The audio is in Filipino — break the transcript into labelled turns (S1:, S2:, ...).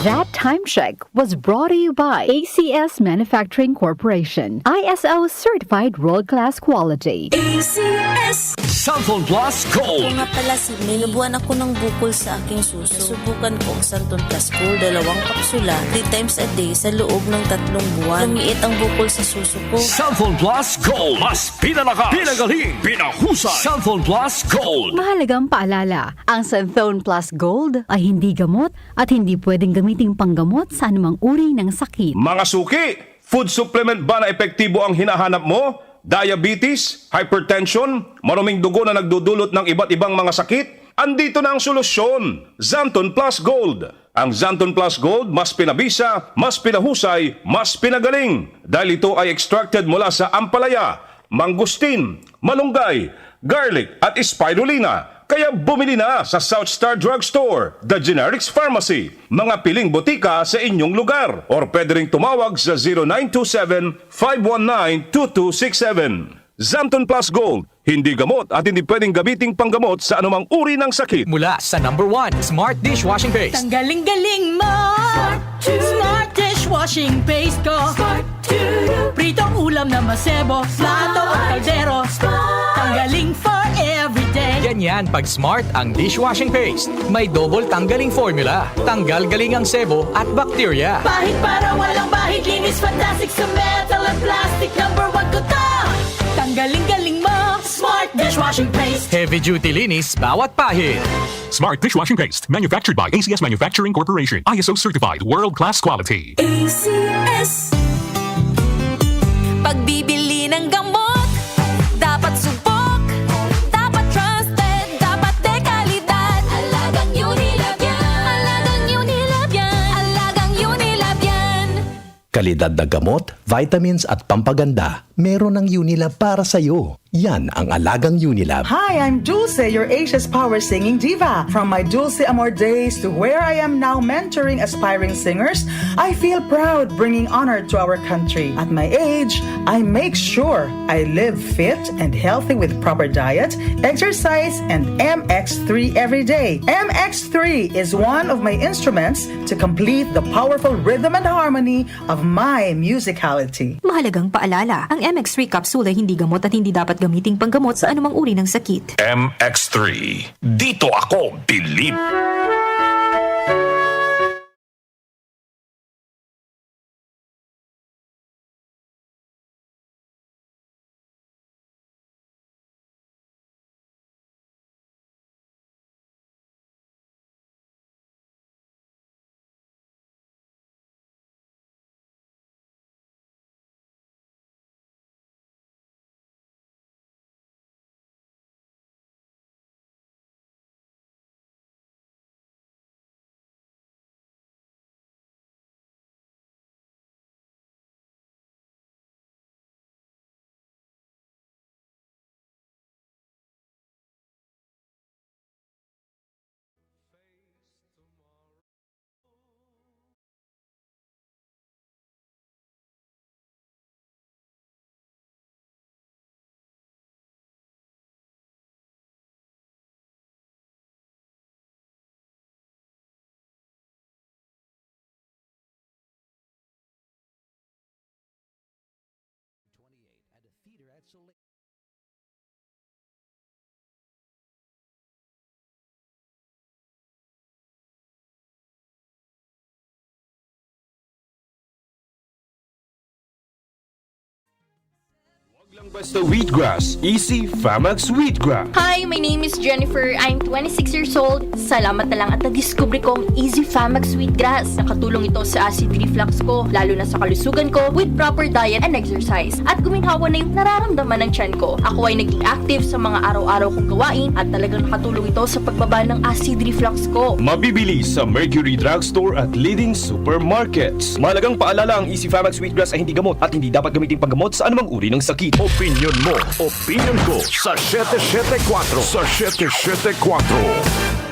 S1: That time check was brought to you by ACS Manufacturing Corporation, ISO certified world-class quality.
S2: ACS
S3: Santon Plus Gold.
S2: Ito nga pala, Sidney, nabuhan ako ng bukol sa aking suso. Subukan ko ang Santon Plus Gold, 2 kapsula, 3 times a day sa loob ng 3 buwan. Lumiit ang bukol sa suso ko.
S3: Santon Plus Gold. Mas pinalakas, pinagaling, pinahusay. Santon Plus Gold.
S1: Mahalagang paalala, ang Santon Plus Gold ay hindi gamot at hindi pwedeng gamiting panggamot sa anumang uri ng sakit.
S4: Mga suki, food supplement ba na epektibo ang hinahanap mo? Diabetes, hypertension, maruming dugo na nagdudulot ng iba't ibang mga sakit? Andito na ang solusyon, Xanton Plus Gold. Ang Xanton Plus Gold, mas pinabisa, mas pinahusay, mas pinagaling. Dahil ito ay extracted mula sa ampalaya, mangustin, malunggay, garlic at spirulina. Kaya bumili na sa South Star Drugstore, The Generics Pharmacy, mga piling botika sa inyong lugar. Or pwede ring tumawag sa 0927-519-2267. Xanton Plus Gold, hindi gamot at hindi pwedeng gamiting panggamot sa anumang uri ng sakit.
S5: Mula sa #1 Smart Dishwashing Paste.
S6: Tanggaling-galing mo! Smart Dishwashing Paste ko! Pritong ulam na masebo, plato at kaldero. Tanggaling for everyday.
S5: Ganyan pag Smart ang dishwashing paste. May double tanggaling formula. Tanggal galing ang sebo at bakterya.
S6: Bahid para walang bahid, linis fantastic sa metal at plastic. #1 ko to! Tanggaling-galing mo! Smart Dishwashing Paste.
S5: Heavy duty linis bawat pahid.
S7: Smart Dishwashing Paste, manufactured by ACS Manufacturing Corporation, ISO certified, world-class quality.
S2: ACS Pagbibili ng gamot, dapat subok, dapat trusted, dapat dekalidad. Alagang Unilab yan, alagang Unilab yan, alagang Unilab yan.
S8: Kalidad na gamot, vitamins at pampaganda, meron ng Unilab para sa'yo. Yan ang alagang Unilab.
S9: Hi, I'm Dulce, your Asia's power singing diva. From my Dulce Amor days to where I am now mentoring aspiring singers, I feel proud bringing honor to our country. At my age, I make sure I live fit and healthy with proper diet, exercise, and MX3 every day. MX3 is one of my instruments to complete the powerful rhythm and harmony of my musicality.
S10: Mahalagang paalala, ang MX3 capsule ay hindi gamot at hindi dapat gamiting panggamot sa anumang uri ng sakit.
S3: MX3. Dito ako bilib.
S4: Lang basta wheatgrass, Easy Famax Wheatgrass.
S11: Hi, my name is Jennifer. I'm 26 years old. Salamat na lang at na-discover ko ang Easy Famax Wheatgrass. Nakatulong ito sa acid reflux ko, lalo na sa kalusugan ko, with proper diet and exercise. At guminhawa na yung nararamdaman ng tiyan ko. Ako ay naging active sa mga araw-araw kong gawain at talagang nakatulong ito sa pagbaba ng acid reflux ko.
S4: Mabibili sa Mercury Drugstore at leading supermarkets.
S12: Mahalagang paalala, ang Easy Famax Wheatgrass ay hindi gamot at hindi dapat gamiting panggamot sa anumang uri ng sakit.
S3: Opinyon mo, opinyon ko sa 774. Sa 774.